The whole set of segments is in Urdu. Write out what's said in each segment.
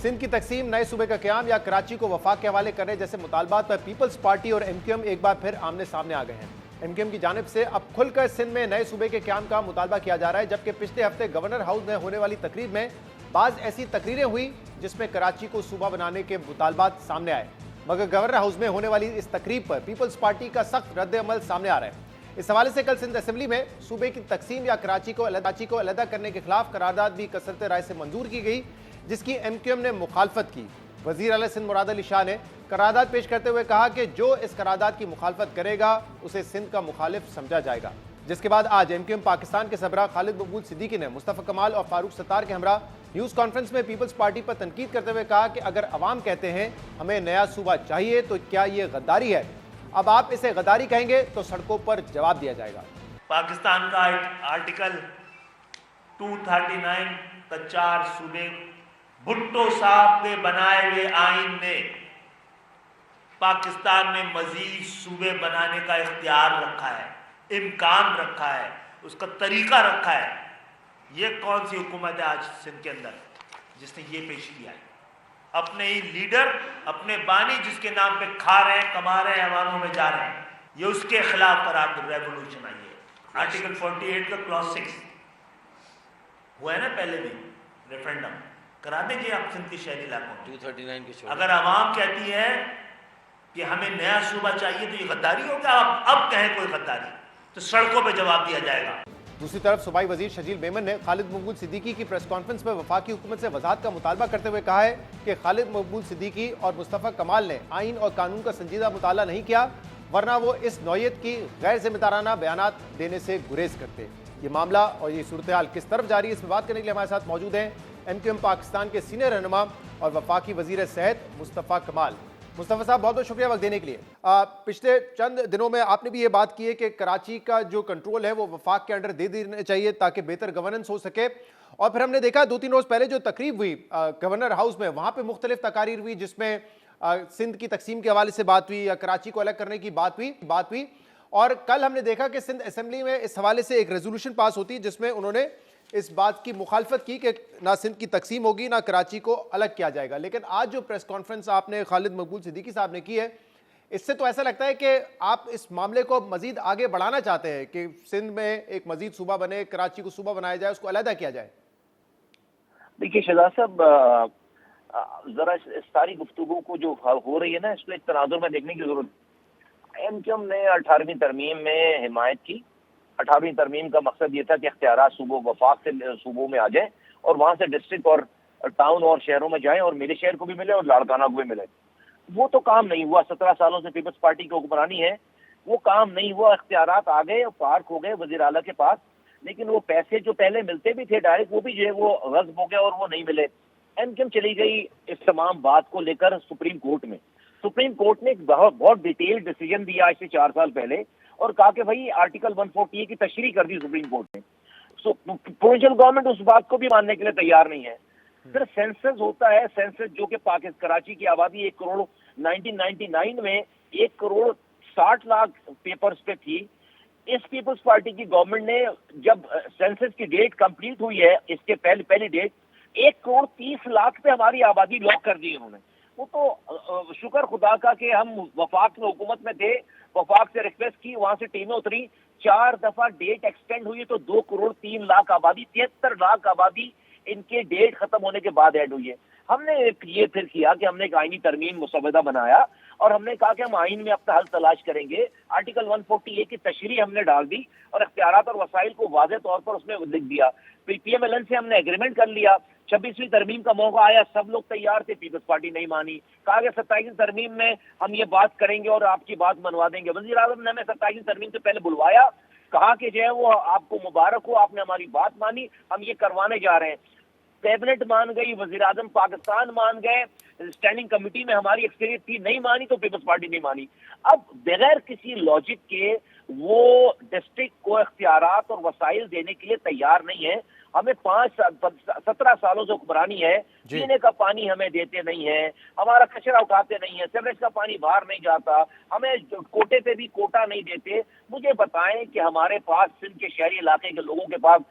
سندھ کی تقسیم، نئے صوبے کا قیام یا کراچی کو وفاق کے حوالے کرنے جیسے مطالبات پر پیپلز پارٹی اور ایم کیو ایم ایک بار پھر آمنے سامنے آ گئے ہیں۔ ایم کیو ایم کی جانب سے اب کھل کر سندھ میں نئے صوبے کے قیام کا مطالبہ کیا جا رہا ہے، جبکہ پچھلے ہفتے گورنر ہاؤس میں ہونے والی تقریب میں بعض ایسی تقریریں ہوئی جس میں کراچی کو صوبہ بنانے کے مطالبات سامنے آئے، مگر گورنر ہاؤس میں ہونے والی اس تقریب پر پیپلز پارٹی کا سخت رد عمل سامنے آ رہا ہے۔ اس حوالے سے کل سندھ اسمبلی میں صوبے کی تقسیم یا کراچی کو علیحدہ کرنے کے خلاف قرارداد بھی کثرت رائے سے منظور کی گئی، جس کی ایم کیو ایم نے مخالفت کی۔ وزیر اعلیٰ سندھ مراد علی شاہ نے قرارداد پیش کرتے ہوئے کہا کہ جو اس قرارداد کی مخالفت کرے گا اسے سندھ کا مخالف سمجھا جائے گا، جس کے بعد آج ایم کیو ایم پاکستان کے سربراہ خالد مقبول صدیقی نے مصطفیٰ کمال اور فاروق ستار کے ہمراہ نیوز کانفرنس میں پیپلز پارٹی پر تنقید کرتے ہوئے کہا کہ اگر عوام کہتے ہیں ہمیں نیا صوبہ چاہیے تو کیا یہ غداری ہے؟ اب آپ اسے غداری کہیں گے تو سڑکوں پر جواب دیا جائے گا۔ پاکستان کا آرٹیکل 239 کا 4 صوبے بھٹو صاحب کے بنائے ہوئے آئین نے پاکستان میں مزید صوبے بنانے کا اختیار رکھا ہے، امکان رکھا ہے، اس کا طریقہ رکھا ہے۔ یہ کون سی حکومت ہے آج سندھ کے اندر جس نے یہ پیش کیا ہے؟ اپنے ہی لیڈر، اپنے بانی جس کے نام پہ کھا رہے ہیں، کما رہے ہیں، عواموں میں جا رہے ہیں، یہ اس کے خلاف قرار ریولوشن آئی ہے۔ آرٹیکل 48 کا کلاس 6 ہوا ہے نا، پہلے بھی ریفرینڈم کرا دیجیے آپ سندھ کے شہری علاقوں میں۔ 239 کے اگر عوام کہتی ہے کہ ہمیں نیا صوبہ چاہیے تو یہ غداری ہوگا۔ اب کہیں کوئی غداری تو سڑکوں پہ جواب دیا جائے گا۔ دوسری طرف صوبائی وزیر شجیل میمن نے خالد مقبول صدیقی کی پریس کانفرنس میں وفاقی حکومت سے وضاحت کا مطالبہ کرتے ہوئے کہا ہے کہ خالد مقبول صدیقی اور مصطفیٰ کمال نے آئین اور قانون کا سنجیدہ مطالعہ نہیں کیا، ورنہ وہ اس نوعیت کی غیر ذمہ دارانہ بیانات دینے سے گریز کرتے۔ یہ معاملہ اور یہ صورتحال کس طرف جاری ہے، اس میں بات کرنے کے لیے ہمارے ساتھ موجود ہیں ایم کیو ایم پاکستان کے سینئر رہنما اور وفاقی وزیر صحت مصطفیٰ کمال۔ مصطفیٰ صاحب بہت بہت شکریہ وقت دینے کے لیے۔ پچھلے چند دنوں میں آپ نے بھی یہ بات کی ہے کہ کراچی کا جو کنٹرول ہے وہ وفاق کے انڈر دے دینا چاہیے تاکہ بہتر گورننس ہو سکے، اور پھر ہم نے دیکھا 2-3 روز پہلے جو تقریب ہوئی گورنر ہاؤس میں، وہاں پہ مختلف تقاریر ہوئی جس میں سندھ کی تقسیم کے حوالے سے بات ہوئی یا کراچی کو الگ کرنے کی بات ہوئی، اور کل ہم نے دیکھا کہ سندھ اسمبلی میں اس حوالے سے ایک ریزولوشن پاس ہوتی جس میں انہوں نے اس بات کی مخالفت کی کہ نہ سندھ کی تقسیم ہوگی نہ کراچی کو الگ کیا جائے گا۔ لیکن آج جو پریس کانفرنس آپ نے خالد مقبول صدیقی صاحب نے کی ہے، اس سے تو ایسا لگتا ہے کہ آپ اس معاملے کو مزید آگے بڑھانا چاہتے ہیں کہ سندھ میں ایک مزید صوبہ بنے، کراچی کو صوبہ بنایا جائے، اس کو علیحدہ کیا جائے۔ دیکھیے شہزاد صاحب، ذرا اس ساری گفتگو کو جو ہو رہی ہے نا، اس کو ایک تناظر میں دیکھنے کی ضرورت ہے۔ ایم کیو ایم نے 18ویں ترمیم میں حمایت کی۔ 18ویں ترمیم کا مقصد یہ تھا کہ اختیارات صوبوں وفاق سے صوبوں میں آ جائیں اور وہاں سے ڈسٹرکٹ اور ٹاؤن اور شہروں میں جائیں اور میرے شہر کو بھی ملے اور لاڑکانہ کو بھی ملے۔ وہ تو کام نہیں ہوا۔ 17 سالوں سے پیپلز پارٹی کی حکمرانی ہے، وہ کام نہیں ہوا۔ اختیارات آ گئے اور پارک ہو گئے وزیر اعلیٰ کے پاس، لیکن وہ پیسے جو پہلے ملتے بھی تھے ڈائریکٹ، وہ بھی جو ہے وہ غصب ہو گئے اور وہ نہیں ملے۔ ایم کیو ایم چلی گئی اس تمام بات کو لے کر سپریم کورٹ میں۔ سپریم کورٹ نے ایک بہت ڈیٹیل ڈیسیجن دیا آج سے 4 سال پہلے اور کہا کہ بھائی آرٹیکل 140 کی تشریح کر دی سپریم کورٹ نے۔ پروونشل گورنمنٹ اس بات کو بھی ماننے کے لیے تیار نہیں ہے۔ پھر سینسس ہوتا ہے، سینسس جو کہ کراچی کی آبادی 1 کروڑ 1999 میں 1 کروڑ 60 لاکھ پیپرز پہ تھی۔ اس پیپلز پارٹی کی گورنمنٹ نے جب سینسس کی ڈیٹ کمپلیٹ ہوئی ہے، اس کے پہلی ڈیٹ 1 کروڑ 30 لاکھ پہ ہماری آبادی لاک کر دی انہوں نے۔ وہ تو شکر خدا کا کہ ہم وفاق میں حکومت میں تھے، وفاق سے ریکویسٹ کی، وہاں سے ٹیمیں اتری، 4 دفعہ ڈیٹ ایکسٹینڈ ہوئی تو 2 کروڑ 3 لاکھ آبادی، 73 لاکھ آبادی ان کے ڈیٹ ختم ہونے کے بعد ایڈ ہوئی ہے۔ ہم نے یہ پھر کیا کہ ہم نے ایک آئینی ترمیم مسودہ بنایا اور ہم نے کہا کہ ہم آئین میں اپنا حل تلاش کریں گے۔ آرٹیکل 140 کی تشریح ہم نے ڈال دی اور اختیارات اور وسائل کو واضح طور پر اس میں لکھ دیا۔ پی ایم ایل این سے ہم نے ایگریمنٹ کر لیا۔ 26ویں ترمیم کا موقع آیا، سب لوگ تیار تھے، پیپلز پارٹی نہیں مانی۔ کہا کہ 27ویں ترمیم میں ہم یہ بات کریں گے اور آپ کی بات منوا دیں گے۔ وزیر اعظم نے ہمیں 27ویں ترمیم سے پہلے بلوایا، کہا کہ جو ہے وہ آپ کو مبارک ہو، آپ نے ہماری بات مانی، ہم یہ کروانے جا رہے ہیں۔ کیبنٹ مان گئی، وزیر اعظم پاکستان مان گئے، اسٹینڈنگ کمیٹی میں ہماری اکثریت تھی، نہیں مانی تو پیپلز پارٹی نہیں مانی۔ اب بغیر کسی لاجک کے وہ ڈسٹرکٹ کو اختیارات اور وسائل دینے کے لیے تیار نہیں ہے۔ ہمیں 17 سالوں سے حکمرانی ہے، پینے کا پانی ہمیں دیتے نہیں ہیں، ہمارا کچرا اٹھاتے نہیں ہیں، سیوریج کا پانی باہر نہیں جاتا، ہمیں کوٹے پہ بھی کوٹا نہیں دیتے۔ مجھے بتائیں کہ ہمارے پاس سندھ کے شہری علاقے کے لوگوں کے پاس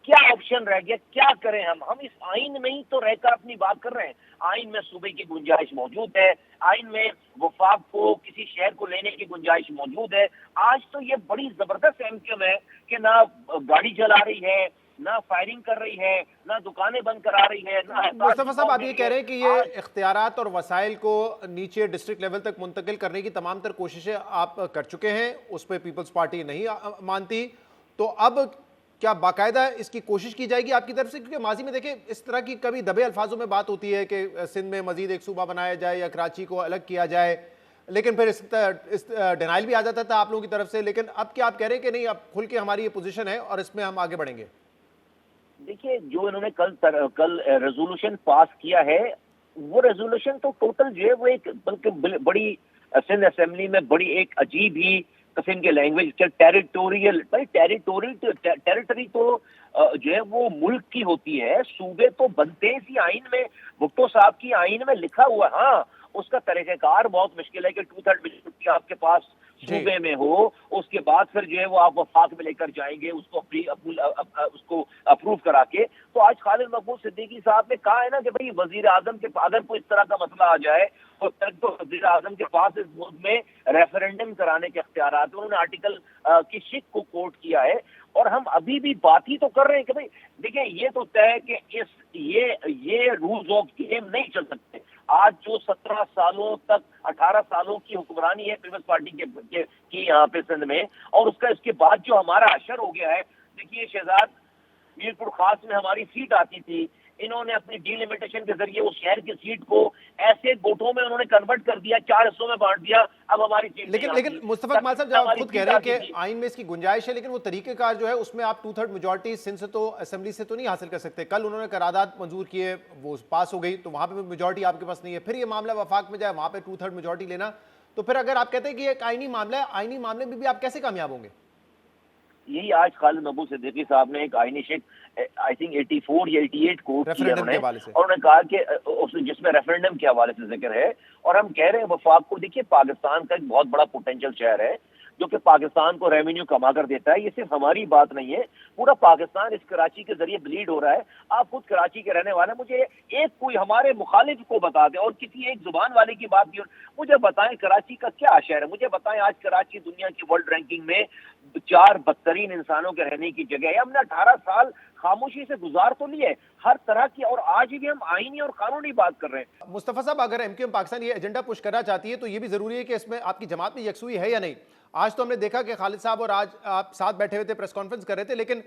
کیا آپشن رہ گیا, کیا کریں ہم اس آئین میں ہی تو رہ کر اپنی بات کر رہے ہیں. آئین میں صوبے کی گنجائش موجود ہے, آئین میں وفاق کو کسی شہر کو لینے کی گنجائش موجود ہے. آج تو یہ بڑی زبردست احکام ہے کہ نہ گاڑی چلا رہی ہے, نہ فائرنگ کر رہی ہے, نہ دکانیں بند کرا رہی ہے, نہ مصطفیٰ صاحب آپ یہ کہہ رہے ہیں کہ یہ اختیارات اور وسائل کو نیچے ڈسٹرکٹ لیول تک منتقل کرنے کی تمام تر کوششیں آپ کر چکے ہیں, اس پہ پیپلز پارٹی نہیں مانتی, تو اب کیا باقاعدہ اس کی کوشش کی جائے گی آپ کی طرف سے؟ کیونکہ ماضی میں دیکھیں اس طرح کی کبھی دبے الفاظوں میں بات ہوتی ہے کہ سندھ میں مزید ایک صوبہ بنایا جائے یا کراچی کو الگ کیا جائے, لیکن پھر اس ڈینائل بھی آ جاتا تھا آپ لوگوں کی طرف سے. لیکن اب کیا آپ کہہ رہے ہیں کہ نہیں, اب کھل کے ہماری یہ پوزیشن ہے اور اس میں ہم آگے بڑھیں گے؟ دیکھیے جو انہوں نے کل ریزولوشن پاس کیا ہے, وہ ریزولوشن تو ٹوٹل جو ہے وہ ایک بلکہ بڑی سندھ اسمبلی میں بڑی ایک عجیب ہی قسم کے لینگویج, ٹیریٹری تو جو ہے وہ ملک کی ہوتی ہے, صوبے تو بنتے ہیں اسی آئین میں, بھٹو صاحب کی آئین میں لکھا ہوا. ہاں اس کا طریقہ کار بہت مشکل ہے کہ 2/3 میجورٹی آپ کے پاس صوبے میں ہو, اس کے بعد پھر جو ہے وہ آپ وفاق میں لے کر جائیں گے اس کو اپروو کرا کے. تو آج خالد مقبول صدیقی صاحب نے کہا ہے نا کہ بھئی وزیر اعظم کے اگر کوئی اس طرح کا مسئلہ آ جائے تو وزیر اعظم کے پاس اس ملک میں ریفرینڈم کرانے کے اختیارات ہیں. انہوں نے آرٹیکل کی شک کو کوٹ کیا ہے, اور ہم ابھی بھی بات ہی تو کر رہے ہیں کہ بھئی دیکھیں یہ تو طے ہے کہ یہ رولز آف گیم نہیں چل سکتے. آج جو 17 سالوں تک 18 سالوں کی حکمرانی ہے پیپلز پارٹی کی یہاں پہ سندھ میں, اور اس کے بعد جو ہمارا اشر ہو گیا ہے. دیکھیے شہزاد میرپور خاص میں ہماری سیٹ آتی تھی, انہوں نے اپنی ڈی لیمیٹیشن کے ذریعے اس شہر کی سیٹ کو ایسے گوٹوں میں انہوں نے کنورٹ کر دیا, 4 حصوں میں بانٹ دیا. اب ہماری سیٹ لیکن مصطفیٰ کمال صاحب جب آپ خود کہہ رہے ہیں کہ آئین میں اس کی گنجائش ہے, لیکن وہ طریقہ کار جو ہے اس میں آپ 2/3 میجورٹی سندھ سے تو اسمبلی سے تو نہیں حاصل کر سکتے. کل انہوں نے قرارداد منظور کیے, وہ پاس ہو گئی, تو وہاں پہ میجورٹی آپ کے پاس نہیں ہے. پھر یہ معاملہ وفاق میں جائے, وہاں پہ 2/3 میجورٹی لینا, تو پھر اگر آپ کہتے ہیں کہ یہ ایک آئینی معاملہ ہے, آئینی معاملے میں بھی آپ کیسے کامیاب ہوں گے؟ یہی آج خالد مقبول صدیقی صاحب نے ایک آئینی شک آئی تھنک 84 یا 88 کوٹ کیا انہوں نے, اور انہوں نے کہا کہ جس میں ریفرینڈم کے حوالے سے ذکر ہے. اور ہم کہہ رہے ہیں وفاق کو, دیکھیے پاکستان کا ایک بہت بڑا پوٹینشیل شہر ہے جو کہ پاکستان کو ریونیو کما کر دیتا ہے. یہ صرف ہماری بات نہیں ہے, پورا پاکستان اس کراچی کے ذریعے بلیڈ ہو رہا ہے. آپ خود کراچی کے رہنے والے, مجھے ایک کوئی ہمارے مخالف کو بتا دیں, اور کسی ایک زبان والے کی بات کی, مجھے بتائیں کراچی کا کیا شہر ہے. مجھے بتائیں آج کراچی دنیا کی ورلڈ رینکنگ میں 4 بدترین انسانوں کے رہنے کی جگہ ہے. ہم نے 18 سال خاموشی سے گزار تو لی ہے ہر طرح کی, اور آج بھی ہم آئینی اور قانونی بات کر رہے ہیں. مصطفیٰ صاحب اگر ایم کیو ایم پاکستان یہ ایجنڈا پش کرنا چاہتی ہے تو یہ بھی ضروری ہے کہ اس میں آپ کی جماعت میں یکسوئی ہے یا نہیں. آج تو ہم نے دیکھا کہ خالد صاحب اور آج آپ ساتھ بیٹھے ہوئے تھے, پریس کانفرنس کر رہے تھے, لیکن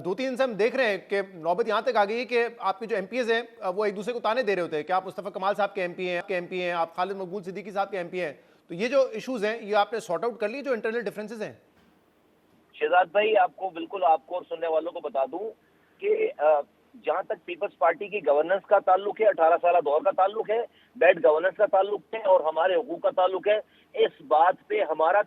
2-3 سے ہم دیکھ رہے ہیں کہ نوبت یہاں تک آ گئی ہے کہ آپ کے جو ایم پی ایز ہیں وہ ایک دوسرے کو تانے دے رہے ہوتے ہیں کہ آپ مصطفیٰ کمال صاحب کے ایم پی ہیں, آپ خالد مقبول صدیقی صاحب کے ایم پی ہیں. تو یہ جو ایشوز ہیں یہ آپ نے سارٹ آؤٹ کر لی, جو انٹرنل ڈفرینسز ہیں؟ شہزاد بھائی آپ کو اور سننے والوں کو بتا دوں کہ جہاں تک پیپلز پارٹی کی گورننس کا تعلق ہے, 18 سالہ دور کا تعلق ہے, بیڈ گورننس کا تعلق ہے, اور ہمارے حقوق کا تعلق ہے, اس بات پہ ہمارا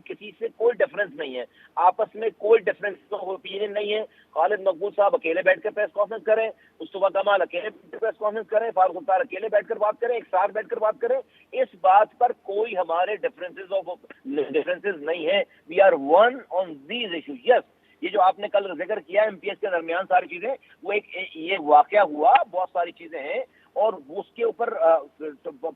کسی سے کوئی ڈفرینس نہیں ہے. آپس میں کوئی ڈفرینس اوپینین نہیں ہے. خالد مقبول صاحب اکیلے بیٹھ کر پریس کانفرنس کریں, مصطفیٰ کمال اکیلے پریس کانفرنس کریں, فاروق اختار اکیلے بیٹھ کر بات کریں, ایک ساتھ بیٹھ کر بات کریں. اس بات پر کوئی ہمارے ڈفرینسز نہیں ہے. We are one on these issues. Yes, یہ جو آپ نے کل ذکر کیا ایم پی ایس کے درمیان ساری چیزیں, وہ یہ واقعہ ہوا, بہت ساری چیزیں ہیں, اور اس کے اوپر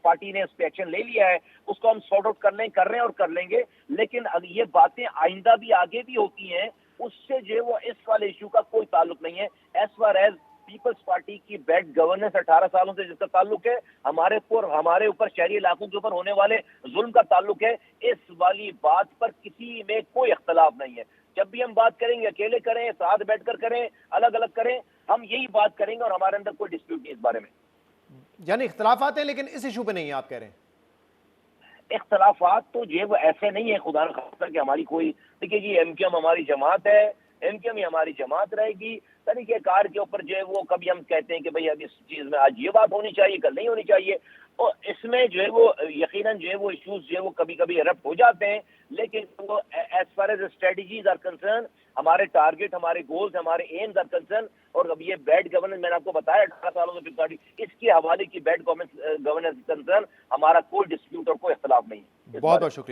پارٹی نے اس پہ ایکشن لے لیا ہے. اس کو ہم سارٹ آؤٹ کر رہے ہیں اور کر لیں گے. لیکن یہ باتیں آئندہ بھی آگے بھی ہوتی ہیں, اس سے جو وہ اس والے ایشو کا کوئی تعلق نہیں ہے. As far as Peoples Party کی بیڈ گورننس 18 سالوں سے جس کا تعلق ہے, ہمارے اوپر شہری علاقوں کے اوپر ہونے والے ظلم کا تعلق ہے, اس والی بات پر کسی میں کوئی اختلاف نہیں ہے. جب بھی ہم بات کریں گے اکیلے کریں, ساتھ بیٹھ کر کریں, الگ الگ کریں, ہم یہی بات کریں گے, اور ہمارے اندر کوئی ڈسپیوٹ نہیں اس بارے میں. یعنی اختلافات ہیں لیکن اس ایشو پہ نہیں ہے آپ کہہ رہے ہیں؟ اختلافات تو جو وہ ایسے نہیں ہے خدا نخواستہ کہ ہماری کوئی, دیکھیے جی ایم کیو ایم ہماری جماعت ہے, ایم کیو ایم ہماری جماعت رہے گی. طریقہ کار کے اوپر جو ہے وہ کبھی ہم کہتے ہیں کہ بھئی اب اس چیز میں آج یہ بات ہونی چاہیے, کل نہیں ہونی چاہیے, اور اس میں جو ہے وہ یقیناً جو ہے وہ ایشوز جو ہے وہ کبھی کبھی ایرپٹ ہو جاتے ہیں. لیکن وہ as far as strategies are concern, ہمارے ٹارگیٹ, ہمارے گولز, ہمارے ایمز آر کنسرن. اور اب یہ بیڈ گورننس میں نے آپ کو بتایا 18 سالوں سے پارٹی, اس کے حوالے کی بیڈ گورننس کنسرن, ہمارا کوئی ڈسپیوٹ اور کوئی اختلاف نہیں ہے. بہت بہت شکریہ.